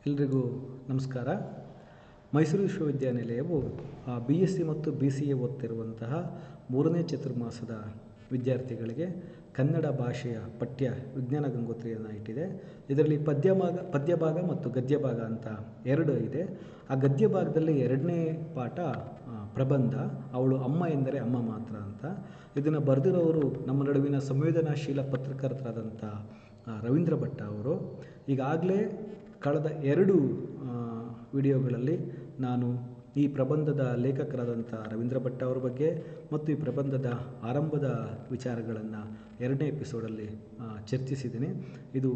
ಎಲ್ರಿಗೂ ನಮಸ್ಕಾರ. ಮೈಸೂರು ವಿಶ್ವವಿದ್ಯಾನಿಲಯವು BSc ಮತ್ತು BCA ಓದ್ತಿರುವಂತಹ 3ನೇ ಚತುರ್ಮಾಸದ ವಿದ್ಯಾರ್ಥಿಗಳಿಗೆ ಕನ್ನಡ ಭಾಷೆಯ ಪಠ್ಯ ವಿಜ್ಞಾನ ಗಂಗೋತ್ರಿಯನ್ನು ಇಟ್ಟಿದೆ. ಇದರಲ್ಲಿ ಪದ್ಯ ಭಾಗ ಮತ್ತು ಗದ್ಯ ಭಾಗ ಅಂತ ಎರಡು ಇದೆ. ಆ ಗದ್ಯ ಭಾಗದಲ್ಲಿ 2ನೇ ಪಾಠ ಪ್ರಬಂಧ, ಅವಳು ಅಮ್ಮ ಎಂದರೆ ಅಮ್ಮ ಮಾತ್ರ ಅಂತ. ಇದನ್ನು ಬರೆದಿರೋರು ನಮ್ಮ ನಡುವಿನ ಸಂವೇದನಾಶೀಲ ಪತ್ರಕರ್ತರಾದಂಥ ರವೀಂದ್ರ ಭಟ್ಟ ಅವರು. ಈಗಾಗಲೇ ಕಳೆದ 2 ವಿಡಿಯೋಗಳಲ್ಲಿ ನಾನು ಈ ಪ್ರಬಂಧದ ಲೇಖಕರಾದಂಥ ರವೀಂದ್ರ ಭಟ್ಟ ಅವರ ಬಗ್ಗೆ ಮತ್ತು ಈ ಪ್ರಬಂಧದ ಆರಂಭದ ವಿಚಾರಗಳನ್ನು 2ನೇ ಎಪಿಸೋಡಲ್ಲಿ ಚರ್ಚಿಸಿದ್ದೀನಿ. ಇದು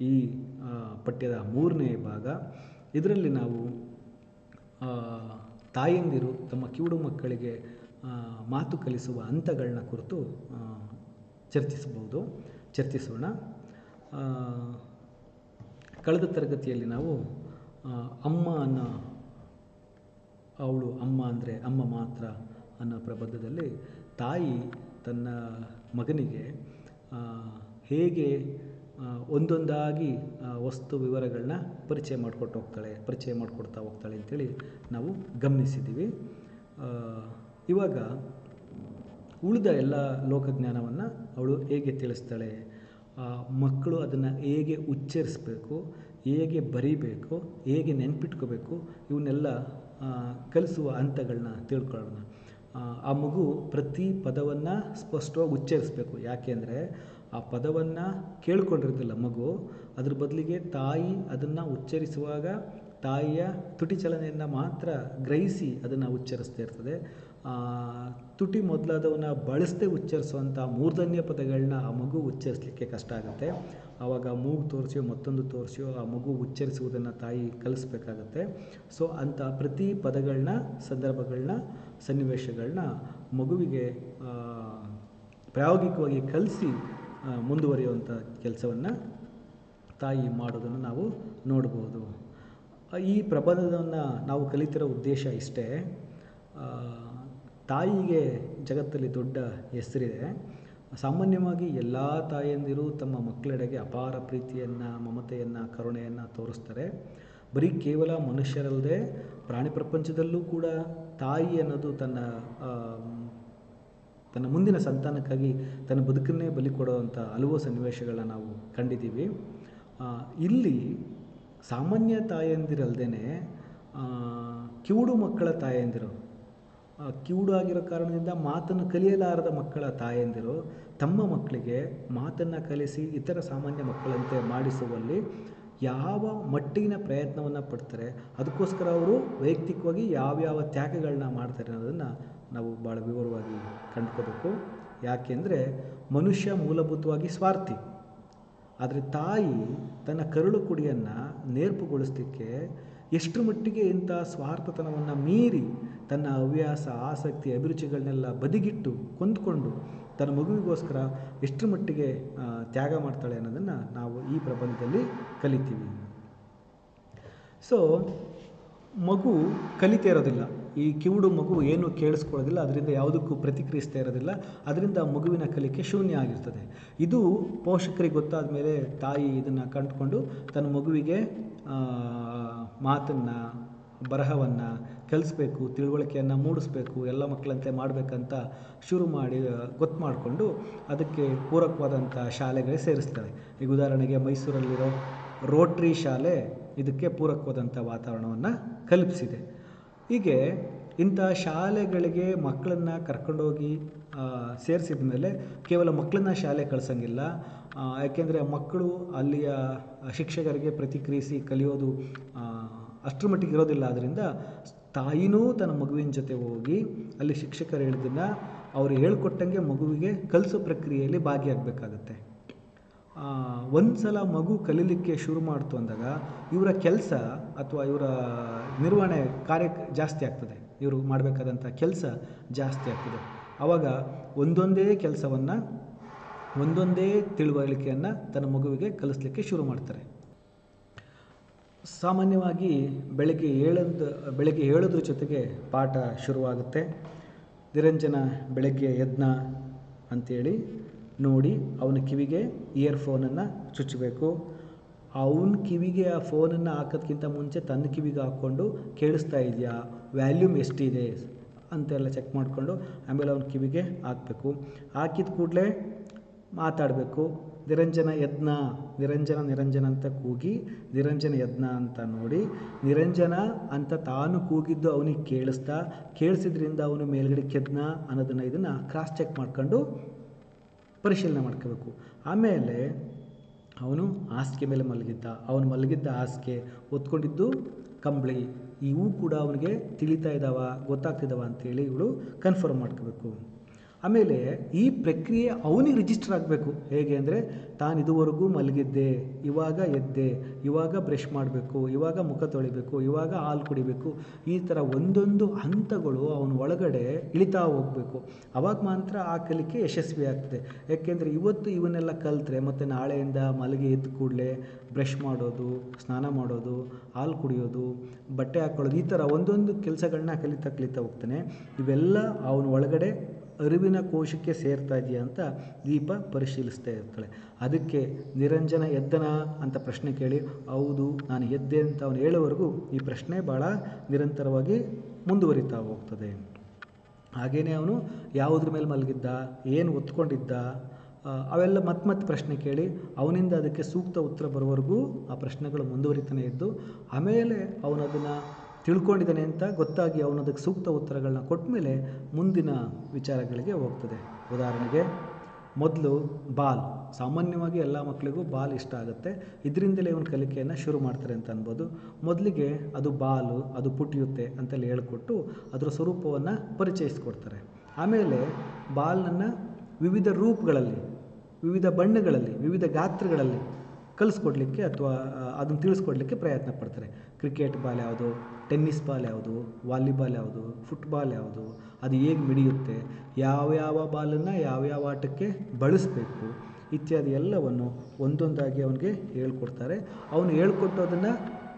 ಈ ಪಠ್ಯದ 3ನೇ ಭಾಗ. ಇದರಲ್ಲಿ ನಾವು ತಾಯಂದಿರು ತಮ್ಮ ಕಿವುಡು ಮಕ್ಕಳಿಗೆ ಮಾತು ಕಲಿಸುವ ಹಂತಗಳನ್ನ ಕುರಿತು ಚರ್ಚಿಸೋಣ. ಕಳೆದ ತರಗತಿಯಲ್ಲಿ ನಾವು ಅಮ್ಮ ಅನ್ನೋ ಅವಳು ಅಮ್ಮ ಅಂದರೆ ಅಮ್ಮ ಮಾತ್ರ ಅನ್ನೋ ಪ್ರಬಂಧದಲ್ಲಿ ತಾಯಿ ತನ್ನ ಮಗನಿಗೆ ಹೇಗೆ ಒಂದೊಂದಾಗಿ ವಸ್ತು ವಿವರಗಳನ್ನ ಪರಿಚಯ ಮಾಡಿಕೊಡ್ತಾ ಹೋಗ್ತಾಳೆ ಅಂತೇಳಿ ನಾವು ಗಮನಿಸಿದ್ದೀವಿ. ಇವಾಗ ಉಳಿದ ಎಲ್ಲ ಲೋಕಜ್ಞಾನವನ್ನು ಅವಳು ಹೇಗೆ ತಿಳಿಸ್ತಾಳೆ, ಮಕ್ಕಳು ಅದನ್ನು ಹೇಗೆ ಉಚ್ಚರಿಸಬೇಕು, ಹೇಗೆ ಬರೀಬೇಕು, ಹೇಗೆ ನೆನ್ಪಿಟ್ಕೋಬೇಕು, ಇವನ್ನೆಲ್ಲ ಕಲಿಸುವ ಹಂತಗಳನ್ನ ತಿಳ್ಕೊಳ್ಳೋಣ. ಆ ಮಗು ಪ್ರತಿ ಪದವನ್ನು ಸ್ಪಷ್ಟವಾಗಿ ಉಚ್ಚರಿಸಬೇಕು. ಯಾಕೆಂದರೆ ಆ ಪದವನ್ನು ಕೇಳ್ಕೊಂಡಿರೋದಿಲ್ಲ ಮಗು, ಅದ್ರ ಬದಲಿಗೆ ತಾಯಿ ಅದನ್ನು ಉಚ್ಚರಿಸುವಾಗ ತಾಯಿಯ ತುಟಿ ಚಲನೆಯನ್ನು ಮಾತ್ರ ಗ್ರಹಿಸಿ ಅದನ್ನು ಉಚ್ಚರಿಸ್ತಾ ಇರ್ತದೆ. ತುಟಿ ಮೊದಲಾದವನ್ನ ಬಳಸದೆ ಉಚ್ಚರಿಸುವಂಥ ಮೂರ್ಧನ್ಯ ಪದಗಳನ್ನ ಆ ಮಗು ಉಚ್ಚರಿಸಲಿಕ್ಕೆ ಕಷ್ಟ ಆಗುತ್ತೆ. ಆವಾಗ ಮೂಗು ತೋರಿಸಿಯೋ ಮತ್ತೊಂದು ತೋರಿಸಿಯೋ ಆ ಮಗು ಉಚ್ಚರಿಸುವುದನ್ನು ತಾಯಿ ಕಲಿಸ್ಬೇಕಾಗತ್ತೆ. ಸೊ ಅಂಥ ಪ್ರತಿ ಪದಗಳನ್ನ, ಸಂದರ್ಭಗಳನ್ನ, ಸನ್ನಿವೇಶಗಳನ್ನ ಮಗುವಿಗೆ ಪ್ರಾಯೋಗಿಕವಾಗಿ ಕಲಿಸಿ ಮುಂದುವರಿಯುವಂಥ ಕೆಲಸವನ್ನು ತಾಯಿ ಮಾಡೋದನ್ನು ನಾವು ನೋಡ್ಬೋದು. ಈ ಪ್ರಬಂಧವನ್ನು ನಾವು ಕಲಿತಿರೋ ಉದ್ದೇಶ ಇಷ್ಟೇ. ತಾಯಿಗೆ ಜಗತ್ತಲ್ಲಿ ದೊಡ್ಡ ಹೆಸರಿದೆ. ಸಾಮಾನ್ಯವಾಗಿ ಎಲ್ಲ ತಾಯಂದಿರು ತಮ್ಮ ಮಕ್ಕಳೆಡೆಗೆ ಅಪಾರ ಪ್ರೀತಿಯನ್ನು, ಮಮತೆಯನ್ನು, ಕರುಣೆಯನ್ನು ತೋರಿಸ್ತಾರೆ. ಬರೀ ಕೇವಲ ಮನುಷ್ಯರಲ್ಲದೆ ಪ್ರಾಣಿ ಪ್ರಪಂಚದಲ್ಲೂ ಕೂಡ ತಾಯಿ ಅನ್ನೋದು ತನ್ನ ಮುಂದಿನ ಸಂತಾನಕ್ಕಾಗಿ ತನ್ನ ಬದುಕನ್ನೇ ಬಲಿ ಕೊಡುವಂಥ ಹಲವು ಸನ್ನಿವೇಶಗಳನ್ನ ನಾವು ಕಂಡಿದ್ದೀವಿ. ಇಲ್ಲಿ ಸಾಮಾನ್ಯ ತಾಯಂದಿರಲ್ದೇ ಕಿವುಡು ಮಕ್ಕಳ ತಾಯಂದಿರು, ಕಿವುಡು ಆಗಿರೋ ಕಾರಣದಿಂದ ಮಾತನ್ನು ಕಲಿಯಲಾರದ ಮಕ್ಕಳ ತಾಯಂದಿರು ತಮ್ಮ ಮಕ್ಕಳಿಗೆ ಮಾತನ್ನು ಕಲಿಸಿ ಇತರ ಸಾಮಾನ್ಯ ಮಕ್ಕಳಂತೆ ಮಾಡಿಸುವಲ್ಲಿ ಯಾವ ಮಟ್ಟಿನ ಪ್ರಯತ್ನವನ್ನು ಪಡ್ತಾರೆ, ಅದಕ್ಕೋಸ್ಕರ ಅವರು ವೈಯಕ್ತಿಕವಾಗಿ ಯಾವ್ಯಾವ ತ್ಯಾಗಗಳನ್ನ ಮಾಡ್ತಾರೆ ಅನ್ನೋದನ್ನು ನಾವು ಭಾಳ ವಿವರವಾಗಿ ಕಂಡುಕೋಬೇಕು. ಯಾಕೆಂದರೆ ಮನುಷ್ಯ ಮೂಲಭೂತವಾಗಿ ಸ್ವಾರ್ಥಿ. ಆದರೆ ತಾಯಿ ತನ್ನ ಕರುಳು ಕುಡಿಯನ್ನು ನೇರ್ಪುಗೊಳಿಸಲಿಕ್ಕೆ ಎಷ್ಟರ ಮಟ್ಟಿಗೆ ಇಂಥ ಸ್ವಾರ್ಥತನವನ್ನು ಮೀರಿ ತನ್ನ ಹವ್ಯಾಸ, ಆಸಕ್ತಿ, ಅಭಿರುಚಿಗಳನ್ನೆಲ್ಲ ಬದಿಗಿಟ್ಟು ಕೊಂದುಕೊಂಡು ತನ್ನ ಮಗುವಿಗೋಸ್ಕರ ಎಷ್ಟರ ಮಟ್ಟಿಗೆ ತ್ಯಾಗ ಮಾಡ್ತಾಳೆ ಅನ್ನೋದನ್ನು ನಾವು ಈ ಪ್ರಬಂಧದಲ್ಲಿ ಕಲಿತೀವಿ. ಸೊ ಮಗು ಕಲಿತಾ ಇರೋದಿಲ್ಲ. ಈ ಕಿವುಡು ಮಗು ಏನು ಕೇಳಿಸ್ಕೊಳ್ಳೋದಿಲ್ಲ, ಅದರಿಂದ ಯಾವುದಕ್ಕೂ ಪ್ರತಿಕ್ರಿಯಿಸ್ತಾ ಇರೋದಿಲ್ಲ. ಅದರಿಂದ ಮಗುವಿನ ಕಲಿಕೆ ಶೂನ್ಯ ಆಗಿರ್ತದೆ. ಇದು ಪೋಷಕರಿಗೆ ಗೊತ್ತಾದ ಮೇಲೆ ತಾಯಿ ಇದನ್ನು ಕಂಡುಕೊಂಡು ತನ್ನ ಮಗುವಿಗೆ ಮಾತನ್ನು, ಬರಹವನ್ನು ಕಲಿಸ್ಬೇಕು, ತಿಳುವಳಿಕೆಯನ್ನು ಮೂಡಿಸ್ಬೇಕು, ಎಲ್ಲ ಮಕ್ಕಳಂತೆ ಮಾಡಬೇಕಂತ ಶುರು ಮಾಡಿ ಗೊತ್ತು ಮಾಡಿಕೊಂಡು ಅದಕ್ಕೆ ಪೂರಕವಾದಂಥ ಶಾಲೆಗಳಿಗೆ ಸೇರಿಸ್ತಾರೆ. ಈಗ ಉದಾಹರಣೆಗೆ ಮೈಸೂರಲ್ಲಿರೋ ರೋಟ್ರಿ ಶಾಲೆ ಇದಕ್ಕೆ ಪೂರಕವಾದಂಥ ವಾತಾವರಣವನ್ನು ಕಲ್ಪಿಸಿದೆ. ಹೀಗೆ ಇಂಥ ಶಾಲೆಗಳಿಗೆ ಮಕ್ಕಳನ್ನು ಕರ್ಕೊಂಡೋಗಿ ಸೇರಿಸಿದ ಮೇಲೆ ಕೇವಲ ಮಕ್ಕಳನ್ನ ಶಾಲೆ ಕಳ್ಸೋಂಗಿಲ್ಲ. ಯಾಕೆಂದರೆ ಮಕ್ಕಳು ಅಲ್ಲಿಯ ಶಿಕ್ಷಕರಿಗೆ ಪ್ರತಿಕ್ರಿಯಿಸಿ ಕಲಿಯೋದು ಅಷ್ಟರ ಮಟ್ಟಿಗೆ ಇರೋದಿಲ್ಲ. ಆದ್ದರಿಂದ ತಾಯಿನೂ ತನ್ನ ಮಗುವಿನ ಜೊತೆ ಹೋಗಿ ಅಲ್ಲಿ ಶಿಕ್ಷಕರು ಹೇಳಿದ್ದನ್ನು ಅವರು ಹೇಳ್ಕೊಟ್ಟಂಗೆ ಮಗುವಿಗೆ ಕಲಿಸೋ ಪ್ರಕ್ರಿಯೆಯಲ್ಲಿ ಭಾಗಿಯಾಗಬೇಕಾಗತ್ತೆ. ಒಂದು ಸಲ ಮಗು ಕಲೀಲಿಕ್ಕೆ ಶುರು ಮಾಡ್ತು ಅಂದಾಗ ಇವರ ಕೆಲಸ ಅಥವಾ ಇವರ ನಿರ್ವಹಣೆ ಕಾರ್ಯ ಜಾಸ್ತಿ ಆಗ್ತದೆ. ಇವರು ಮಾಡಬೇಕಾದಂಥ ಕೆಲಸ ಜಾಸ್ತಿ ಆಗ್ತದೆ. ಆವಾಗ ಒಂದೊಂದೇ ಕೆಲಸವನ್ನು, ಒಂದೊಂದೇ ತಿಳುವಳಿಕೆಯನ್ನು ತನ್ನ ಮಗುವಿಗೆ ಕಲಿಸ್ಲಿಕ್ಕೆ ಶುರು ಮಾಡ್ತಾರೆ. ಸಾಮಾನ್ಯವಾಗಿ ಬೆಳಗ್ಗೆ ಹೇಳೋದ್ರ ಜೊತೆಗೆ ಪಾಠ ಶುರುವಾಗುತ್ತೆ. ನಿರಂಜನ ಬೆಳಗ್ಗೆ ಎದ್ನ ಅಂಥೇಳಿ ನೋಡಿ ಅವನ ಕಿವಿಗೆ ಇಯರ್ಫೋನನ್ನು ಚುಚ್ಚಬೇಕು. ಅವನ ಕಿವಿಗೆ ಆ ಫೋನನ್ನು ಹಾಕೋದ್ಕಿಂತ ಮುಂಚೆ ತನ್ನ ಕಿವಿಗೆ ಹಾಕ್ಕೊಂಡು ಕೇಳಿಸ್ತಾ ಇದೆಯಾ, ವ್ಯಾಲ್ಯೂಮ್ ಎಷ್ಟಿದೆ ಅಂತೆಲ್ಲ ಚೆಕ್ ಮಾಡಿಕೊಂಡು ಆಮೇಲೆ ಅವನ ಕಿವಿಗೆ ಹಾಕಬೇಕು. ಹಾಕಿದ ಕೂಡಲೇ ಮಾತಾಡಬೇಕು. ನಿರಂಜನ ಯಜ್ಞ, ನಿರಂಜನ ಅಂತ ಕೂಗಿ ನಿರಂಜನ ಯಜ್ಞ ಅಂತ ನೋಡಿ, ನಿರಂಜನ ಅಂತ ತಾನು ಕೂಗಿದ್ದು ಅವನಿಗೆ ಕೇಳಿಸಿದ್ರಿಂದ ಅವನು ಮೇಲ್ಗಡೆ ಯಜ್ಞ ಅನ್ನೋದನ್ನು ಇದನ್ನು ಕ್ರಾಸ್ ಚೆಕ್ ಮಾಡ್ಕೊಂಡು ಪರಿಶೀಲನೆ ಮಾಡ್ಕೋಬೇಕು. ಆಮೇಲೆ ಅವನು ಹಾಸಿಗೆ ಮೇಲೆ ಅವನು ಮಲಗಿದ್ದ ಹಾಸಿಗೆ, ಹೊತ್ಕೊಂಡಿದ್ದು ಕಂಬಳಿ, ಇವು ಕೂಡ ಅವನಿಗೆ ತಿಳಿತಾ ಗೊತ್ತಾಗ್ತಿದ್ದಾವ ಅಂತೇಳಿ ಇವಳು ಕನ್ಫರ್ಮ್ ಮಾಡ್ಕೋಬೇಕು. ಆಮೇಲೆ ಈ ಪ್ರಕ್ರಿಯೆ ಅವನಿಗೆ ರಿಜಿಸ್ಟರ್ ಆಗಬೇಕು. ಹೇಗೆ ಅಂದರೆ, ತಾನು ಇದುವರೆಗೂ ಮಲಗಿದ್ದೆ, ಇವಾಗ ಎದ್ದೆ, ಇವಾಗ ಬ್ರಷ್ ಮಾಡಬೇಕು, ಇವಾಗ ಮುಖ ತೊಳಿಬೇಕು, ಇವಾಗ ಹಾಲು ಕುಡಿಬೇಕು, ಈ ಥರ ಒಂದೊಂದು ಹಂತಗಳು ಅವನ ಒಳಗಡೆ ಇಳಿತಾ ಹೋಗಬೇಕು. ಆವಾಗ ಮಾತ್ರ ಆ ಕಲಿಕೆ ಯಶಸ್ವಿ ಆಗ್ತದೆ. ಯಾಕೆಂದರೆ ಇವತ್ತು ಇವನ್ನೆಲ್ಲ ಕಲಿತ್ರೆ ಮತ್ತು ನಾಳೆಯಿಂದ ಮಲಗಿ ಎದ್ದ ಕೂಡಲೇ ಬ್ರಷ್ ಮಾಡೋದು, ಸ್ನಾನ ಮಾಡೋದು, ಹಾಲು ಕುಡಿಯೋದು, ಬಟ್ಟೆ ಹಾಕ್ಕೊಳ್ಳೋದು, ಈ ಥರ ಒಂದೊಂದು ಕೆಲಸಗಳನ್ನ ಕಲಿತಾ ಹೋಗ್ತಾನೆ. ಇವೆಲ್ಲ ಅವನ ಒಳಗಡೆ ಅರಿವಿನ ಕೋಶಕ್ಕೆ ಸೇರ್ತಾ ಇದೆಯಾ ಅಂತ ದೀಪ ಪರಿಶೀಲಿಸ್ತಾ ಇರ್ತಾಳೆ. ಅದಕ್ಕೆ ನಿರಂಜನ ಎದ್ದನ ಅಂತ ಪ್ರಶ್ನೆ ಕೇಳಿ, ಹೌದು ನಾನು ಎದ್ದೆ ಅಂತ ಅವನು ಹೇಳೋವರೆಗೂ ಈ ಪ್ರಶ್ನೆ ಭಾಳ ನಿರಂತರವಾಗಿ ಮುಂದುವರಿತಾ ಹೋಗ್ತದೆ. ಹಾಗೆಯೇ ಅವನು ಯಾವುದ್ರ ಮೇಲೆ ಮಲಗಿದ್ದ, ಏನು ಒತ್ಕೊಂಡಿದ್ದ, ಅವೆಲ್ಲ ಮತ್ತೆ ಪ್ರಶ್ನೆ ಕೇಳಿ ಅವನಿಂದ ಅದಕ್ಕೆ ಸೂಕ್ತ ಉತ್ತರ ಬರೋವರೆಗೂ ಆ ಪ್ರಶ್ನೆಗಳು ಮುಂದುವರಿತಾನೆ ಇದ್ದು, ಆಮೇಲೆ ಅವನು ಅದನ್ನು ತಿಳ್ಕೊಂಡಿದ್ದಾನೆ ಅಂತ ಗೊತ್ತಾಗಿ ಅವನು ಅದಕ್ಕೆ ಸೂಕ್ತ ಉತ್ತರಗಳನ್ನ ಕೊಟ್ಟ ಮೇಲೆ ಮುಂದಿನ ವಿಚಾರಗಳಿಗೆ ಹೋಗ್ತದೆ. ಉದಾಹರಣೆಗೆ, ಮೊದಲು ಬಾಲ್, ಸಾಮಾನ್ಯವಾಗಿ ಎಲ್ಲ ಮಕ್ಕಳಿಗೂ ಬಾಲ್ ಇಷ್ಟ ಆಗುತ್ತೆ, ಇದರಿಂದಲೇ ಇವನು ಕಲಿಕೆಯನ್ನು ಶುರು ಮಾಡ್ತಾರೆ ಅಂತ ಅನ್ಬೋದು. ಮೊದಲಿಗೆ ಅದು ಬಾಲು, ಅದು ಪುಟಿಯುತ್ತೆ ಅಂತೇಳಿ ಹೇಳಿಕೊಟ್ಟು ಅದರ ಸ್ವರೂಪವನ್ನು ಪರಿಚಯಿಸ್ಕೊಡ್ತಾರೆ. ಆಮೇಲೆ ಬಾಲ್ನನ್ನು ವಿವಿಧ ರೂಪಗಳಲ್ಲಿ, ವಿವಿಧ ಬಣ್ಣಗಳಲ್ಲಿ, ವಿವಿಧ ಗಾತ್ರಗಳಲ್ಲಿ ಕಲಿಸ್ಕೊಡ್ಲಿಕ್ಕೆ ಅಥವಾ ಅದನ್ನು ತಿಳಿಸ್ಕೊಡ್ಲಿಕ್ಕೆ ಪ್ರಯತ್ನ ಪಡ್ತಾರೆ. ಕ್ರಿಕೆಟ್ ಬಾಲ್ ಯಾವುದು, ಟೆನ್ನಿಸ್ ಬಾಲ್ ಯಾವುದು, ವಾಲಿಬಾಲ್ ಯಾವುದು, ಫುಟ್ಬಾಲ್ ಯಾವುದು, ಅದು ಹೇಗೆ ಮಿಡಿಯುತ್ತೆ, ಯಾವ್ಯಾವ ಬಾಲನ್ನು ಯಾವ್ಯಾವ ಆಟಕ್ಕೆ ಬಳಸಬೇಕು ಇತ್ಯಾದಿ ಎಲ್ಲವನ್ನು ಒಂದೊಂದಾಗಿ ಅವನಿಗೆ ಹೇಳ್ಕೊಡ್ತಾರೆ. ಅವನು ಹೇಳ್ಕೊಟ್ಟೋದನ್ನು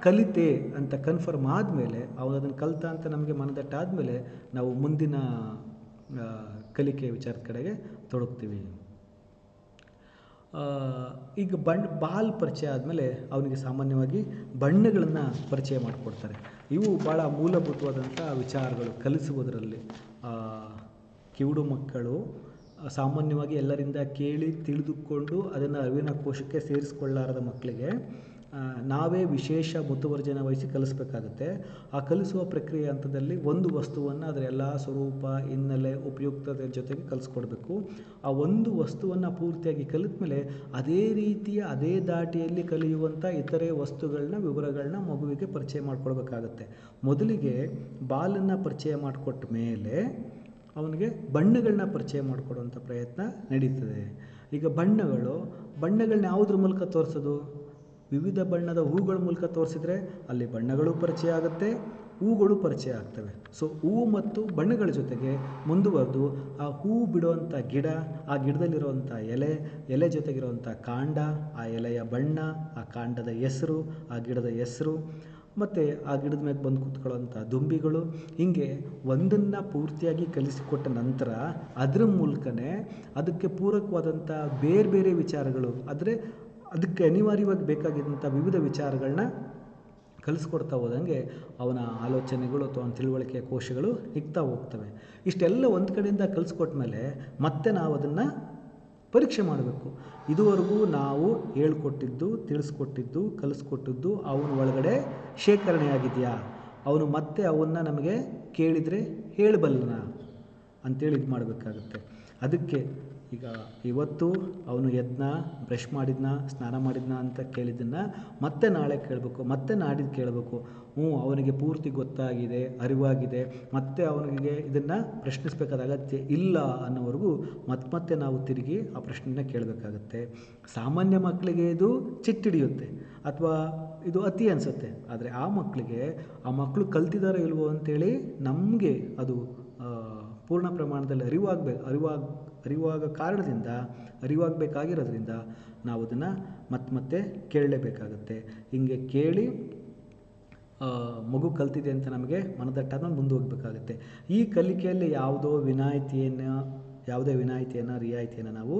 ಕಲಿತೆ ಅಂತ ಕನ್ಫರ್ಮ್ ಆದಮೇಲೆ, ಅವನು ಅದನ್ನು ಕಲಿತ ಅಂತ ನಮಗೆ ಮನದಟ್ಟಾದಮೇಲೆ ನಾವು ಮುಂದಿನ ಕಲಿಕೆ ವಿಚಾರದ ಕಡೆಗೆ ತೊಡಗ್ತೀವಿ. ಈಗ ಬಾಲ್ ಪರಿಚಯ ಆದಮೇಲೆ ಅವನಿಗೆ ಸಾಮಾನ್ಯವಾಗಿ ಬಣ್ಣಗಳನ್ನು ಪರಿಚಯ ಮಾಡಿಕೊಡ್ತಾರೆ. ಇವು ಭಾಳ ಮೂಲಭೂತವಾದಂಥ ವಿಚಾರಗಳು ಕಲಿಸುವುದರಲ್ಲಿ. ಕಿವುಡು ಮಕ್ಕಳು ಸಾಮಾನ್ಯವಾಗಿ ಎಲ್ಲರಿಂದ ಕೇಳಿ ತಿಳಿದುಕೊಂಡು ಅದನ್ನು ಅರಿವಿನ ಕೋಶಕ್ಕೆ ಸೇರಿಸ್ಕೊಳ್ಳಾರದ ಮಕ್ಕಳಿಗೆ ನಾವೇ ವಿಶೇಷ ಮುತುವರ್ಜನೆ ವಹಿಸಿ ಕಲಿಸ್ಬೇಕಾಗುತ್ತೆ. ಆ ಕಲಿಸುವ ಪ್ರಕ್ರಿಯೆ ಹಂತದಲ್ಲಿ ಒಂದು ವಸ್ತುವನ್ನು ಅದರ ಎಲ್ಲ ಸ್ವರೂಪ, ಹಿನ್ನೆಲೆ, ಉಪಯುಕ್ತತೆ ಜೊತೆಗೆ ಕಲಿಸ್ಕೊಡ್ಬೇಕು. ಆ ಒಂದು ವಸ್ತುವನ್ನು ಪೂರ್ತಿಯಾಗಿ ಕಲಿತ ಮೇಲೆ ಅದೇ ರೀತಿಯ ಅದೇ ದಾಟಿಯಲ್ಲಿ ಕಲಿಯುವಂಥ ಇತರೆ ವಸ್ತುಗಳನ್ನ, ವಿವರಗಳನ್ನ ಮಗುವಿಗೆ ಪರಿಚಯ ಮಾಡಿಕೊಡ್ಬೇಕಾಗತ್ತೆ. ಮೊದಲಿಗೆ ಬಾಲನ್ನು ಪರಿಚಯ ಮಾಡಿಕೊಟ್ಟ ಮೇಲೆ ಅವನಿಗೆ ಬಣ್ಣಗಳನ್ನ ಪರಿಚಯ ಮಾಡಿಕೊಡುವಂಥ ಪ್ರಯತ್ನ ನಡೀತದೆ. ಈಗ ಬಣ್ಣಗಳನ್ನ ಯಾವುದ್ರ ಮೂಲಕ ತೋರಿಸೋದು? ವಿವಿಧ ಬಣ್ಣದ ಹೂಗಳ ಮೂಲಕ ತೋರಿಸಿದ್ರೆ ಅಲ್ಲಿ ಬಣ್ಣಗಳು ಪರಿಚಯ ಆಗುತ್ತೆ, ಹೂಗಳು ಪರಿಚಯ ಆಗ್ತವೆ. ಸೊ ಹೂವು ಮತ್ತು ಬಣ್ಣಗಳ ಜೊತೆಗೆ ಮುಂದುವರೆದು ಆ ಹೂವು ಬಿಡುವಂಥ ಗಿಡ, ಆ ಗಿಡದಲ್ಲಿರುವಂಥ ಎಲೆ ಜೊತೆಗಿರುವಂಥ ಕಾಂಡ, ಆ ಎಲೆಯ ಬಣ್ಣ, ಆ ಕಾಂಡದ ಹೆಸರು, ಆ ಗಿಡದ ಹೆಸರು, ಮತ್ತು ಆ ಗಿಡದ ಮೇಲೆ ಬಂದು ಕೂತ್ಕೊಳ್ಳೋಂಥ ದುಂಬಿಗಳು, ಹೀಗೆ ಒಂದನ್ನು ಪೂರ್ತಿಯಾಗಿ ಕಲಿಸಿಕೊಟ್ಟ ನಂತರ ಅದರ ಮೂಲಕನೇ ಅದಕ್ಕೆ ಪೂರಕವಾದಂಥ ಬೇರೆ ಬೇರೆ ವಿಚಾರಗಳು, ಆದರೆ ಅದಕ್ಕೆ ಅನಿವಾರ್ಯವಾಗಿ ಬೇಕಾಗಿದ್ದಂಥ ವಿವಿಧ ವಿಚಾರಗಳನ್ನ ಕಲಿಸ್ಕೊಡ್ತಾ ಹೋದಂಗೆ ಅವನ ಆಲೋಚನೆಗಳು ಅಥವಾ ಅವನ ತಿಳುವಳಿಕೆಯ ಕೋಶಗಳು ಹಿಗ್ತಾ ಹೋಗ್ತವೆ. ಇಷ್ಟೆಲ್ಲ ಒಂದು ಕಡೆಯಿಂದ ಕಲಿಸ್ಕೊಟ್ಟ ಮೇಲೆ ಮತ್ತೆ ನಾವು ಅದನ್ನು ಪರೀಕ್ಷೆ ಮಾಡಬೇಕು. ಇದುವರೆಗೂ ನಾವು ಹೇಳ್ಕೊಟ್ಟಿದ್ದು, ತಿಳಿಸ್ಕೊಟ್ಟಿದ್ದು, ಕಲಿಸ್ಕೊಟ್ಟಿದ್ದು ಅವನ ಒಳಗಡೆ ಶೇಖರಣೆ ಆಗಿದೆಯಾ, ಅವನು ಮತ್ತೆ ಅವನ್ನು ನಮಗೆ ಕೇಳಿದರೆ ಹೇಳಬಲ್ಲನ ಅಂತೇಳಿ ಇದು ಮಾಡಬೇಕಾಗುತ್ತೆ. ಅದಕ್ಕೆ ಈಗ ಇವತ್ತು ಅವನು ಎದ್ನ, ಬ್ರಷ್ ಮಾಡಿದ್ನ, ಸ್ನಾನ ಮಾಡಿದ್ನ ಅಂತ ಕೇಳಿದ್ದನ್ನು ಮತ್ತೆ ನಾಳೆ ಕೇಳಬೇಕು, ಮತ್ತೆ ನಾಡಿದ್ದು ಕೇಳಬೇಕು. ಅವನಿಗೆ ಪೂರ್ತಿ ಗೊತ್ತಾಗಿದೆ, ಅರಿವಾಗಿದೆ, ಮತ್ತೆ ಅವನಿಗೆ ಇದನ್ನು ಪ್ರಶ್ನಿಸಬೇಕಾದ ಅಗತ್ಯ ಇಲ್ಲ ಅನ್ನೋವರೆಗೂ ಮತ್ತೆ ನಾವು ತಿರುಗಿ ಆ ಪ್ರಶ್ನೆನ ಕೇಳಬೇಕಾಗತ್ತೆ. ಸಾಮಾನ್ಯ ಮಕ್ಕಳಿಗೆ ಇದು ಚಿಟ್ಟಿಡಿಯುತ್ತೆ ಅಥವಾ ಇದು ಅತಿ ಅನಿಸುತ್ತೆ. ಆದರೆ ಆ ಮಕ್ಕಳು ಕಲ್ತಿದ್ದಾರೋ ಇಲ್ವೋ ಅಂಥೇಳಿ ನಮಗೆ ಅದು ಪೂರ್ಣ ಪ್ರಮಾಣದಲ್ಲಿ ಅರಿವಾಗಬೇಕಾಗಿರೋದ್ರಿಂದ ನಾವು ಅದನ್ನು ಮತ್ತೆ ಕೇಳಲೇಬೇಕಾಗತ್ತೆ. ಹೀಗೆ ಕೇಳಿ ಮಗು ಕಲ್ತಿದೆ ಅಂತ ನಮಗೆ ಮನದಟ್ಟಾದ್ಮೇಲೆ ಮುಂದೆ ಹೋಗಬೇಕಾಗತ್ತೆ. ಈ ಕಲಿಕೆಯಲ್ಲಿ ಯಾವುದೋ ವಿನಾಯಿತಿಯನ್ನು ಯಾವುದೇ ವಿನಾಯಿತಿಯನ್ನು ರಿಯಾಯಿತಿಯನ್ನು ನಾವು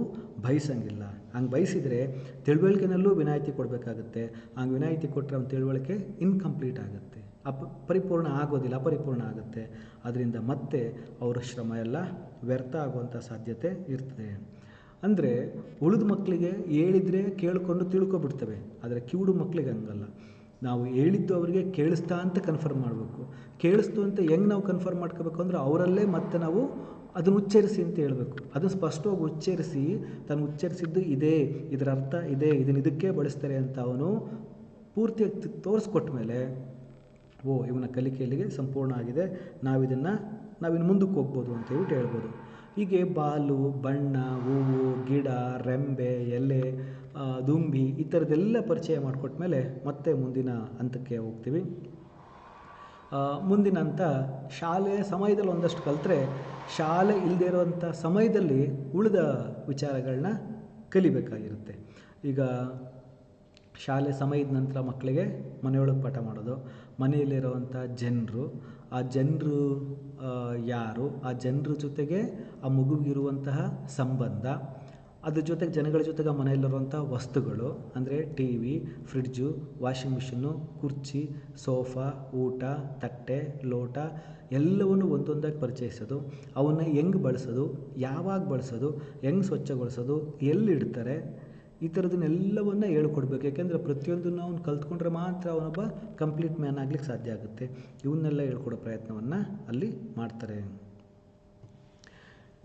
ಬಯಸಂಗಿಲ್ಲ. ಹಂಗೆ ಬಯಸಿದರೆ ತಿಳುವಳಿಕೆನಲ್ಲೂ ವಿನಾಯಿತಿ ಕೊಡಬೇಕಾಗುತ್ತೆ. ಹಂಗೆ ವಿನಾಯಿತಿ ಕೊಟ್ಟರೆ ಅವ್ನ ತಿಳುವಳಿಕೆ ಇನ್ಕಂಪ್ಲೀಟ್ ಆಗುತ್ತೆ, ಪರಿಪೂರ್ಣ ಆಗೋದಿಲ್ಲ, ಅಪರಿಪೂರ್ಣ ಆಗುತ್ತೆ. ಅದರಿಂದ ಮತ್ತೆ ಅವರ ಶ್ರಮ ಎಲ್ಲ ವ್ಯರ್ಥ ಆಗುವಂಥ ಸಾಧ್ಯತೆ ಇರ್ತದೆ. ಅಂದರೆ ಉಳಿದ ಮಕ್ಕಳಿಗೆ ಹೇಳಿದರೆ ಕೇಳಿಕೊಂಡು ತಿಳ್ಕೊಬಿಡ್ತವೆ, ಆದರೆ ಕಿವುಡು ಮಕ್ಕಳಿಗೆ ಹಂಗಲ್ಲ. ನಾವು ಹೇಳಿದ್ದು ಅವರಿಗೆ ಕೇಳಿಸ್ತಾ ಅಂತ ಕನ್ಫರ್ಮ್ ಮಾಡಬೇಕು. ಕೇಳಿಸ್ತು ಅಂತ ಹೆಂಗೆ ನಾವು ಕನ್ಫರ್ಮ್ ಮಾಡ್ಕೋಬೇಕು ಅಂದರೆ ಅವರಲ್ಲೇ ಮತ್ತೆ ನಾವು ಅದನ್ನು ಉಚ್ಚರಿಸಿ ಅಂತ ಹೇಳಬೇಕು. ಅದನ್ನು ಸ್ಪಷ್ಟವಾಗಿ ಉಚ್ಚರಿಸಿ, ತಾನು ಉಚ್ಚರಿಸಿದ್ದು ಇದೇ, ಇದರ ಅರ್ಥ ಇದೇ, ಇದನ್ನು ಇದಕ್ಕೆ ಬಳಸ್ತಾರೆ ಅಂತ ಅವನು ಪೂರ್ತಿಯಾಗಿ ತೋರಿಸ್ಕೊಟ್ಟ ಮೇಲೆ ಓ ಇವನ ಕಲಿಕೆಯಲ್ಲಿಗೆ ಸಂಪೂರ್ಣ ಆಗಿದೆ, ನಾವಿನ್ನು ಮುಂದಕ್ಕೆ ಹೋಗ್ಬೋದು ಅಂತ ಹೇಳ್ಬೋದು. ಹೀಗೆ ಬಾಲು, ಬಣ್ಣ, ಹೂವು, ಗಿಡ, ರೆಂಬೆ, ಎಲೆ, ದುಂಬಿ ಈ ಥರದ್ದೆಲ್ಲ ಪರಿಚಯ ಮಾಡಿಕೊಟ್ಮೇಲೆ ಮತ್ತೆ ಮುಂದಿನ ಹಂತಕ್ಕೆ ಹೋಗ್ತೀವಿ. ಮುಂದಿನ ಹಂತ ಶಾಲೆಯ ಸಮಯದಲ್ಲಿ ಒಂದಷ್ಟು ಕಲಿತ್ರೆ ಶಾಲೆ ಇಲ್ಲದೇ ಇರುವಂಥ ಸಮಯದಲ್ಲಿ ಉಳಿದ ವಿಚಾರಗಳನ್ನ ಕಲಿಬೇಕಾಗಿರುತ್ತೆ. ಈಗ ಶಾಲೆ ಸಮಯದ ನಂತರ ಮಕ್ಕಳಿಗೆ ಮನೆಯೊಳಗೆ ಪಾಠ ಮಾಡೋದು, ಮನೆಯಲ್ಲಿರುವಂಥ ಜನರು, ಆ ಜನರು ಯಾರು, ಆ ಜನರ ಜೊತೆಗೆ ಆ ಮಗುವಿಗಿರುವಂತಹ ಸಂಬಂಧ, ಅದ್ರ ಜೊತೆಗೆ ಜನಗಳ ಜೊತೆಗೆ ಮನೆಯಲ್ಲಿರುವಂಥ ವಸ್ತುಗಳು ಅಂದರೆ T V, fridge, washing machine, ಕುರ್ಚಿ, ಸೋಫಾ, ಊಟ, ತಟ್ಟೆ, ಲೋಟ ಎಲ್ಲವನ್ನು ಒಂದೊಂದಾಗಿ ಪರಿಚಯಿಸೋದು, ಅವನ್ನ ಹೆಂಗೆ ಬಳಸೋದು, ಯಾವಾಗ ಬಳಸೋದು, ಹೆಂಗೆ ಸ್ವಚ್ಛಗೊಳಿಸೋದು, ಎಲ್ಲಿಡ್ತಾರೆ, ಈ ಥರದನ್ನೆಲ್ಲವನ್ನು ಹೇಳ್ಕೊಡ್ಬೇಕು. ಯಾಕೆಂದರೆ ಪ್ರತಿಯೊಂದನ್ನು ಅವನು ಕಲ್ತ್ಕೊಂಡ್ರೆ ಮಾತ್ರ ಅವನೊಬ್ಬ ಕಂಪ್ಲೀಟ್ ಮ್ಯಾನ್ ಆಗಲಿಕ್ಕೆ ಸಾಧ್ಯ ಆಗುತ್ತೆ. ಇವನ್ನೆಲ್ಲ ಹೇಳ್ಕೊಡೋ ಪ್ರಯತ್ನವನ್ನು ಅಲ್ಲಿ ಮಾಡ್ತಾರೆ.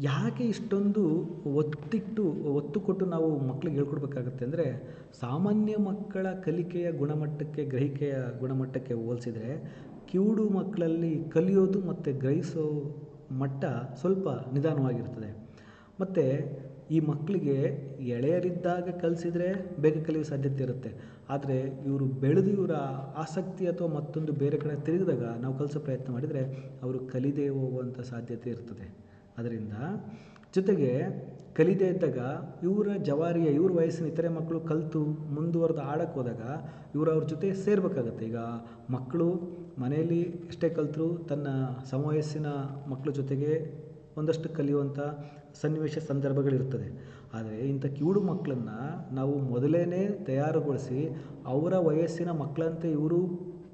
ಯಾಕೆ ಇಷ್ಟೊಂದು ಒತ್ತು ಕೊಟ್ಟು ನಾವು ಮಕ್ಕಳಿಗೆ ಹೇಳ್ಕೊಡ್ಬೇಕಾಗತ್ತೆ ಅಂದರೆ, ಸಾಮಾನ್ಯ ಮಕ್ಕಳ ಕಲಿಕೆಯ ಗುಣಮಟ್ಟಕ್ಕೆ, ಗ್ರಹಿಕೆಯ ಗುಣಮಟ್ಟಕ್ಕೆ ಹೋಲಿಸಿದರೆ ಕಿವುಡು ಮಕ್ಕಳಲ್ಲಿ ಕಲಿಯೋದು ಮತ್ತು ಗ್ರಹಿಸೋ ಮಟ್ಟ ಸ್ವಲ್ಪ ನಿಧಾನವಾಗಿರ್ತದೆ. ಮತ್ತು ಈ ಮಕ್ಕಳಿಗೆ ಎಳೆಯರಿದ್ದಾಗ ಕಲಿಸಿದರೆ ಬೇಗ ಕಲಿಯೋ ಸಾಧ್ಯತೆ ಇರುತ್ತೆ. ಆದರೆ ಇವರು ಬೆಳೆದು ಇವರ ಆಸಕ್ತಿ ಅಥವಾ ಮತ್ತೊಂದು ಬೇರೆ ಕಡೆ ತಿರುಗಿದಾಗ ನಾವು ಕಲಿಸೋ ಪ್ರಯತ್ನ ಮಾಡಿದರೆ ಅವರು ಕಲಿದೇ ಹೋಗುವಂಥ ಸಾಧ್ಯತೆ ಇರ್ತದೆ. ಅದರಿಂದ ಜೊತೆಗೆ ಕಲಿದೇ ಇದ್ದಾಗ ಇವ್ರ ವಯಸ್ಸಿನ ಇತರೆ ಮಕ್ಕಳು ಕಲಿತು ಮುಂದುವರೆದು ಆಡಕ್ಕೆ ಹೋದಾಗ ಅವ್ರ ಜೊತೆ ಸೇರಬೇಕಾಗತ್ತೆ. ಈಗ ಮಕ್ಕಳು ಮನೆಯಲ್ಲಿ ಎಷ್ಟೇ ಕಲಿತರೂ ತನ್ನ ಸಮವಯಸ್ಸಿನ ಮಕ್ಕಳ ಜೊತೆಗೆ ಒಂದಷ್ಟು ಕಲಿಯುವಂಥ ಸನ್ನಿವೇಶ ಸಂದರ್ಭಗಳಿರ್ತದೆ. ಆದರೆ ಇಂಥ ಕಿವುಡು ಮಕ್ಕಳನ್ನು ನಾವು ಮೊದಲೇ ತಯಾರುಗೊಳಿಸಿ ಅವರ ವಯಸ್ಸಿನ ಮಕ್ಕಳಂತೆ ಇವರು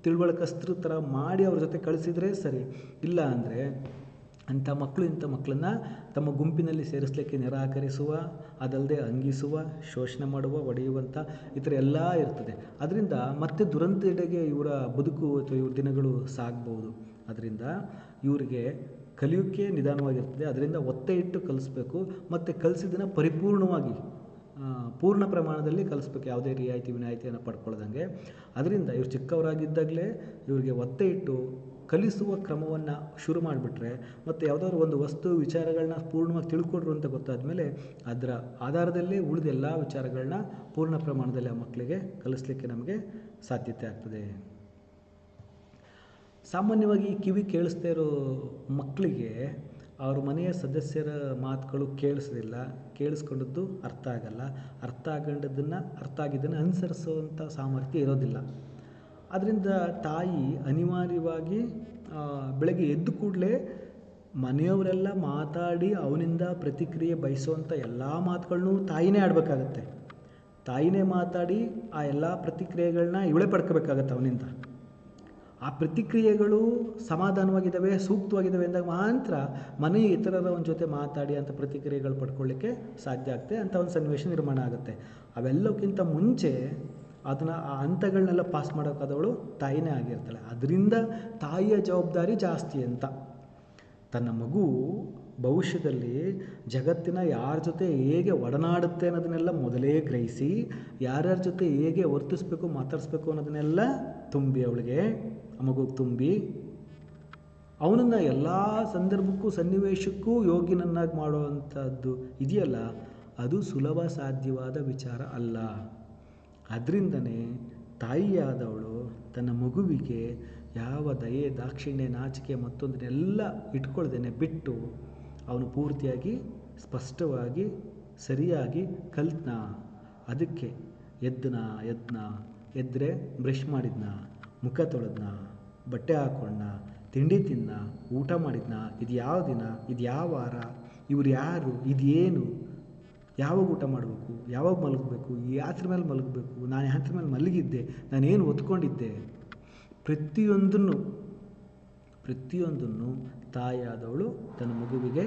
ತಿಳುವಳಿಕಸ್ತ್ರ ಥರ ಮಾಡಿ ಅವ್ರ ಜೊತೆ ಕಳಿಸಿದರೆ ಸರಿ. ಇಲ್ಲ ಅಂದರೆ ಇಂಥ ಮಕ್ಕಳನ್ನು ತಮ್ಮ ಗುಂಪಿನಲ್ಲಿ ಸೇರಿಸಲಿಕ್ಕೆ ನಿರಾಕರಿಸುವ, ಅದಲ್ಲದೆ ಅಂಗಿಸುವ, ಶೋಷಣೆ ಮಾಡುವ, ಹೊಡೆಯುವಂಥ ಈ ಥರ ಎಲ್ಲ ಇರ್ತದೆ. ಅದರಿಂದ ಮತ್ತೆ ದುರಂತೆಡೆಗೆ ಇವರ ಬದುಕು ಅಥವಾ ಇವ್ರ ದಿನಗಳು ಸಾಗ್ಬೋದು. ಅದರಿಂದ ಇವರಿಗೆ ಕಲಿಯೋಕ್ಕೆ ನಿಧಾನವಾಗಿರ್ತದೆ. ಅದರಿಂದ ಒತ್ತೆ ಇಟ್ಟು ಕಲಿಸ್ಬೇಕು ಮತ್ತು ಕಲಿಸಿದ್ದನ್ನು ಪರಿಪೂರ್ಣವಾಗಿ ಪೂರ್ಣ ಪ್ರಮಾಣದಲ್ಲಿ ಕಲಿಸ್ಬೇಕು, ಯಾವುದೇ ರಿಯಾಯಿತಿ ವಿನಾಯಿತಿಯನ್ನು ಪಡ್ಕೊಳ್ಳೋದಂಗೆ. ಅದರಿಂದ ಇವ್ರು ಚಿಕ್ಕವರಾಗಿದ್ದಾಗಲೇ ಇವರಿಗೆ ಒತ್ತೆ ಇಟ್ಟು ಕಲಿಸುವ ಕ್ರಮವನ್ನು ಶುರು ಮಾಡಿಬಿಟ್ರೆ ಮತ್ತು ಯಾವುದಾದ್ರು ಒಂದು ವಸ್ತು ವಿಚಾರಗಳನ್ನ ಪೂರ್ಣವಾಗಿ ತಿಳ್ಕೊಂಡ್ರು ಅಂತ ಗೊತ್ತಾದ ಮೇಲೆ ಅದರ ಆಧಾರದಲ್ಲೇ ಉಳಿದ ಎಲ್ಲ ವಿಚಾರಗಳನ್ನ ಪೂರ್ಣ ಪ್ರಮಾಣದಲ್ಲಿ ಆ ಮಕ್ಕಳಿಗೆ ಕಲಿಸ್ಲಿಕ್ಕೆ ನಮಗೆ ಸಾಧ್ಯತೆ ಆಗ್ತದೆ. ಸಾಮಾನ್ಯವಾಗಿ ಕಿವಿ ಕೇಳಿಸ್ದೇ ಇರೋ ಮಕ್ಕಳಿಗೆ ಅವ್ರ ಮನೆಯ ಸದಸ್ಯರ ಮಾತುಗಳು ಕೇಳಿಸ್ಕೊಂಡದ್ದು ಅರ್ಥ ಆಗಲ್ಲ, ಅರ್ಥ ಆಗಿದ್ದನ್ನು ಅನುಸರಿಸುವಂಥ ಸಾಮರ್ಥ್ಯ ಇರೋದಿಲ್ಲ. ಅದರಿಂದ ತಾಯಿ ಅನಿವಾರ್ಯವಾಗಿ ಬೆಳಗ್ಗೆ ಎದ್ದು ಕೂಡಲೇ ಮನೆಯವರೆಲ್ಲ ಮಾತಾಡಿ ಅವನಿಂದ ಪ್ರತಿಕ್ರಿಯೆ ಬಯಸುವಂಥ ಎಲ್ಲ ಮಾತುಗಳನ್ನೂ ತಾಯಿನೇ ಆಡಬೇಕಾಗತ್ತೆ. ತಾಯಿನೇ ಮಾತಾಡಿ ಆ ಎಲ್ಲ ಪ್ರತಿಕ್ರಿಯೆಗಳನ್ನ ಇವಳೇ ಪಡ್ಕೋಬೇಕಾಗತ್ತೆ ಅವನಿಂದ. ಆ ಪ್ರತಿಕ್ರಿಯೆಗಳು ಸಮಾಧಾನವಾಗಿದ್ದಾವೆ, ಸೂಕ್ತವಾಗಿದ್ದಾವೆ ಅಂದಾಗ ಮಾತ್ರ ಮನೆಯ ಇತರರ ಒಂದು ಜೊತೆ ಮಾತಾಡಿ ಅಂಥ ಪ್ರತಿಕ್ರಿಯೆಗಳು ಪಡ್ಕೊಳ್ಳಿಕ್ಕೆ ಸಾಧ್ಯ ಆಗ್ತದೆ, ಅಂಥ ಒಂದು ಸನ್ನಿವೇಶ ನಿರ್ಮಾಣ ಆಗುತ್ತೆ. ಅವೆಲ್ಲಕ್ಕಿಂತ ಮುಂಚೆ ಅದನ್ನು ಆ ಹಂತಗಳನ್ನೆಲ್ಲ ಪಾಸ್ ಮಾಡೋಕ್ಕಾದವಳು ತಾಯಿನೇ ಆಗಿರ್ತಾಳೆ. ಅದರಿಂದ ತಾಯಿಯ ಜವಾಬ್ದಾರಿ ಜಾಸ್ತಿ ಅಂತ. ತನ್ನ ಮಗು ಭವಿಷ್ಯದಲ್ಲಿ ಜಗತ್ತಿನ ಯಾರ ಜೊತೆ ಹೇಗೆ ಒಡನಾಡುತ್ತೆ ಅನ್ನೋದನ್ನೆಲ್ಲ ಮೊದಲೇ ಗ್ರಹಿಸಿ, ಯಾರ್ಯಾರ ಜೊತೆ ಹೇಗೆ ವರ್ತಿಸ್ಬೇಕು, ಮಾತಾಡಿಸ್ಬೇಕು ಅನ್ನೋದನ್ನೆಲ್ಲ ತುಂಬಿ ಅವಳಿಗೆ ಆ ಮಗುಗೆ ತುಂಬಿ ಅವನನ್ನು ಎಲ್ಲ ಸಂದರ್ಭಕ್ಕೂ ಸನ್ನಿವೇಶಕ್ಕೂ ಯೋಗ್ಯನನ್ನಾಗಿ ಮಾಡುವಂಥದ್ದು ಇದೆಯಲ್ಲ, ಅದು ಸುಲಭ ಸಾಧ್ಯವಾದ ವಿಚಾರ ಅಲ್ಲ. ಅದರಿಂದನೇ ತಾಯಿಯಾದವಳು ತನ್ನ ಮಗುವಿಗೆ ಯಾವ ದಯೆ, ದಾಕ್ಷಿಣ್ಯ, ನಾಚಿಕೆ ಮತ್ತೊಂದನ್ನೆಲ್ಲ ಇಟ್ಕೊಳ್ದೇನೆ ಬಿಟ್ಟು ಅವನು ಪೂರ್ತಿಯಾಗಿ ಸ್ಪಷ್ಟವಾಗಿ ಸರಿಯಾಗಿ ಕಲ್ತ್ನ. ಅದಕ್ಕೆ ಎದ್ದರೆ ಬ್ರಷ್ ಮಾಡಿದ್ನ, ಮುಖ ತೊಳೆದ್ನ, ಬಟ್ಟೆ ಹಾಕ್ಕೊಂಡ, ತಿಂಡಿ ತಿನ್ನ, ಊಟ ಮಾಡಿದ್ನ, ಇದು ಯಾವ ದಿನ, ಇದು ಯಾವ ವಾರ, ಇವ್ರು ಯಾರು, ಇದೇನು, ಯಾವಾಗ ಊಟ ಮಾಡಬೇಕು, ಯಾವಾಗ ಮಲಗಬೇಕು, ಯಾತ್ರ ಮೇಲೆ ಮಲಗಬೇಕು, ನಾನು ಯಾತ್ರ ಮೇಲೆ ಮಲಗಿದ್ದೆ, ನಾನೇನು ಹೊತ್ಕೊಂಡಿದ್ದೆ, ಪ್ರತಿಯೊಂದನ್ನು ತಾಯಿಯಾದವಳು ತನ್ನ ಮಗುವಿಗೆ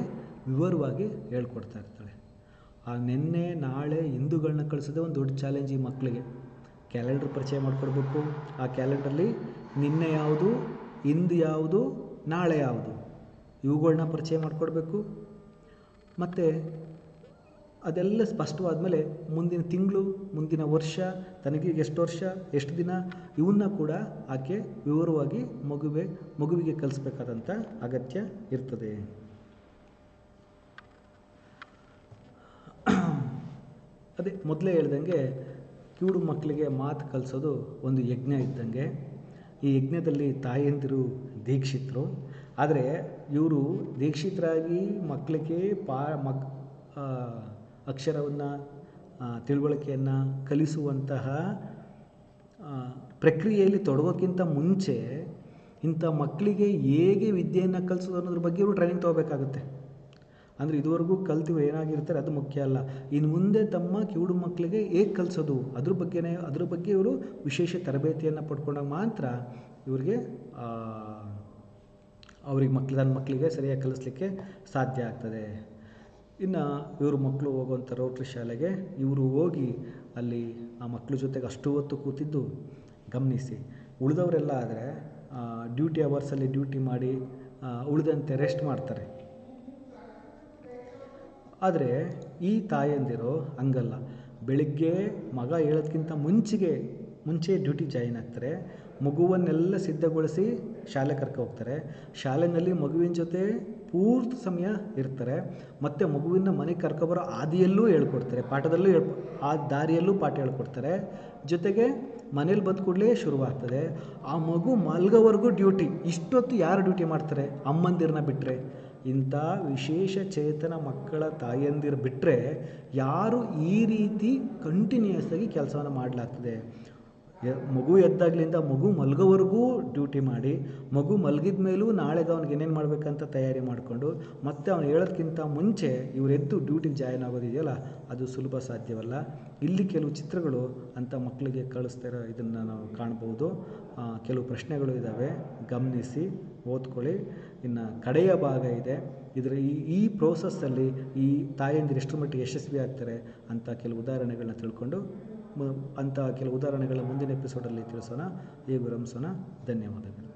ವಿವರವಾಗಿ ಹೇಳ್ಕೊಡ್ತಾ ಇರ್ತಾಳೆ. ಆ ನಿನ್ನೆ ನಾಳೆ ಇಂದುಗಳನ್ನ ಕಳಿಸೋದೇ ಒಂದು ದೊಡ್ಡ ಚಾಲೆಂಜ್ ಈ ಮಕ್ಕಳಿಗೆ. ಕ್ಯಾಲೆಂಡ್ರ್ ಪರಿಚಯ ಮಾಡಿಕೊಡ್ಬೇಕು. ಆ ಕ್ಯಾಲೆಂಡ್ರಲ್ಲಿ ನಿನ್ನೆ ಯಾವುದು, ಇಂದು ಯಾವುದು, ನಾಳೆ ಯಾವುದು, ಇವುಗಳನ್ನ ಪರಿಚಯ ಮಾಡಿಕೊಡ್ಬೇಕು. ಮತ್ತು ಅದೆಲ್ಲ ಸ್ಪಷ್ಟವಾದಮೇಲೆ ಮುಂದಿನ ತಿಂಗಳು, ಮುಂದಿನ ವರ್ಷ, ತನಗೆ ಎಷ್ಟು ವರ್ಷ, ಎಷ್ಟು ದಿನ, ಇವನ್ನ ಕೂಡ ಆಕೆ ವಿವರವಾಗಿ ಮಗುವಿಗೆ ಕಲಿಸ್ಬೇಕಾದಂಥ ಅಗತ್ಯ ಇರ್ತದೆ. ಅದೇ ಮೊದಲೇ ಹೇಳ್ದಂಗೆ ಕಿವುಡು ಮಕ್ಕಳಿಗೆ ಮಾತು ಕಲಿಸೋದು ಒಂದು ಯಜ್ಞ ಇದ್ದಂಗೆ. ಈ ಯಜ್ಞದಲ್ಲಿ ತಾಯಂದಿರು ದೀಕ್ಷಿತರು. ಆದರೆ ಇವರು ದೀಕ್ಷಿತರಾಗಿ ಮಕ್ಕಳಿಗೆ ಅಕ್ಷರವನ್ನು, ತಿಳುವಳಿಕೆಯನ್ನು ಕಲಿಸುವಂತಹ ಪ್ರಕ್ರಿಯೆಯಲ್ಲಿ ತೊಡಗೋಕ್ಕಿಂತ ಮುಂಚೆ ಇಂಥ ಮಕ್ಕಳಿಗೆ ಹೇಗೆ ವಿದ್ಯೆಯನ್ನು ಕಲಿಸೋದು ಅನ್ನೋದ್ರ ಬಗ್ಗೆ ಇವರು ಟ್ರೈನಿಂಗ್ ತೊಗೋಬೇಕಾಗುತ್ತೆ. ಅಂದರೆ ಇದುವರೆಗೂ ಕಲ್ತಿವ್ರು ಏನಾಗಿರ್ತಾರೆ ಅದು ಮುಖ್ಯ ಅಲ್ಲ. ಇನ್ನು ಮುಂದೆ ತಮ್ಮ ಕಿವುಡು ಮಕ್ಕಳಿಗೆ ಹೇಗೆ ಕಲಿಸೋದು ಅದ್ರ ಬಗ್ಗೆ ಇವರು ವಿಶೇಷ ತರಬೇತಿಯನ್ನು ಪಡ್ಕೊಂಡಾಗ ಮಾತ್ರ ಇವ್ರಿಗೆ ತನ್ನ ಮಕ್ಕಳಿಗೆ ಸರಿಯಾಗಿ ಕಲಿಸ್ಲಿಕ್ಕೆ ಸಾಧ್ಯ ಆಗ್ತದೆ. ಇನ್ನು ಇವರು ಮಕ್ಕಳು ಹೋಗುವಂಥ ರೋಟ್ರಿ ಶಾಲೆಗೆ ಇವರು ಹೋಗಿ ಅಲ್ಲಿ ಆ ಮಕ್ಕಳ ಜೊತೆಗೆ ಅಷ್ಟು ಹೊತ್ತು ಕೂತಿದ್ದು ಗಮನಿಸಿ. ಉಳಿದವರೆಲ್ಲ ಆದರೆ ಡ್ಯೂಟಿ ಅವರ್ಸಲ್ಲಿ ಡ್ಯೂಟಿ ಮಾಡಿ ಉಳಿದಂತೆ ರೆಸ್ಟ್ ಮಾಡ್ತಾರೆ. ಆದರೆ ಈ ತಾಯಂದಿರು ಹಂಗಲ್ಲ. ಬೆಳಿಗ್ಗೆ ಮಗ ಹೇಳೋದಕ್ಕಿಂತ ಮುಂಚೆ ಡ್ಯೂಟಿ ಜಾಯಿನ್ ಆಗ್ತಾರೆ. ಮಗುವನ್ನೆಲ್ಲ ಸಿದ್ಧಗೊಳಿಸಿ ಶಾಲೆ ಕರ್ಕೊ ಹೋಗ್ತಾರೆ. ಶಾಲೆಯಲ್ಲಿ ಮಗುವಿನ ಜೊತೆ ಪೂರ್ತಿ ಸಮಯ ಇರ್ತಾರೆ. ಮತ್ತು ಮಗುವಿನ ಮನೆಗೆ ಕರ್ಕೊಬರೋ ಹಾದಿಯಲ್ಲೂ ಹೇಳ್ಕೊಡ್ತಾರೆ, ಆ ದಾರಿಯಲ್ಲೂ ಪಾಠ ಹೇಳ್ಕೊಡ್ತಾರೆ. ಜೊತೆಗೆ ಮನೇಲಿ ಬಂದ ಕೂಡಲೇ ಶುರುವಾಗ್ತದೆ. ಆ ಮಗು ಮಲ್ಗೋವರೆಗೂ ಡ್ಯೂಟಿ. ಇಷ್ಟೊತ್ತು ಯಾರು ಡ್ಯೂಟಿ ಮಾಡ್ತಾರೆ? ಅಮ್ಮಂದಿರನ್ನ ಬಿಟ್ಟರೆ. ಇಂಥ ವಿಶೇಷ ಚೇತನ ಮಕ್ಕಳ ತಾಯಂದಿರು ಬಿಟ್ಟರೆ ಯಾರು ಈ ರೀತಿ ಕಂಟಿನ್ಯೂಯಸ್ ಆಗಿ ಕೆಲಸವನ್ನು ಮಾಡಲಾಗ್ತದೆ. ಮಗು ಎದ್ದಾಗಲಿಂದ ಮಗು ಮಲ್ಗೋವರೆಗೂ ಡ್ಯೂಟಿ ಮಾಡಿ, ಮಗು ಮಲಗಿದ ಮೇಲೂ ನಾಳೆಗೆ ಅವ್ನಿಗೆ ಏನೇನು ಮಾಡಬೇಕಂತ ತಯಾರಿ ಮಾಡಿಕೊಂಡು, ಮತ್ತು ಅವ್ನು ಹೇಳೋದಕ್ಕಿಂತ ಮುಂಚೆ ಇವರೆದ್ದು ಡ್ಯೂಟಿಗೆ ಜಾಯ್ನ್ ಆಗೋದಿದೆಯಲ್ಲ, ಅದು ಸುಲಭ ಸಾಧ್ಯವಲ್ಲ. ಇಲ್ಲಿ ಕೆಲವು ಚಿತ್ರಗಳು ಅಂಥ ಮಕ್ಕಳಿಗೆ ಕಳಿಸ್ತಾರೋ ಇದನ್ನು ನಾವು ಕಾಣ್ಬೋದು. ಕೆಲವು ಪ್ರಶ್ನೆಗಳು ಇದ್ದಾವೆ, ಗಮನಿಸಿ ಓದ್ಕೊಳ್ಳಿ. ಇನ್ನು ಕಡೆಯ ಭಾಗ ಇದೆ. ಇದರ ಈ ಪ್ರೋಸೆಸ್ಸಲ್ಲಿ ಈ ತಾಯಂದಿರು ಎಷ್ಟರ ಮಟ್ಟಿಗೆ ಯಶಸ್ವಿ ಆಗ್ತಾರೆ ಅಂತ ಕೆಲವು ಉದಾಹರಣೆಗಳನ್ನ ತಿಳ್ಕೊಂಡು ಅಂಥ ಕೆಲವು ಉದಾಹರಣೆಗಳ ಮುಂದಿನ ಎಪಿಸೋಡಲ್ಲಿ ತಿಳಿಸೋಣ. ಈಗ ವಿರಮಿಸೋಣ. ಧನ್ಯವಾದಗಳು.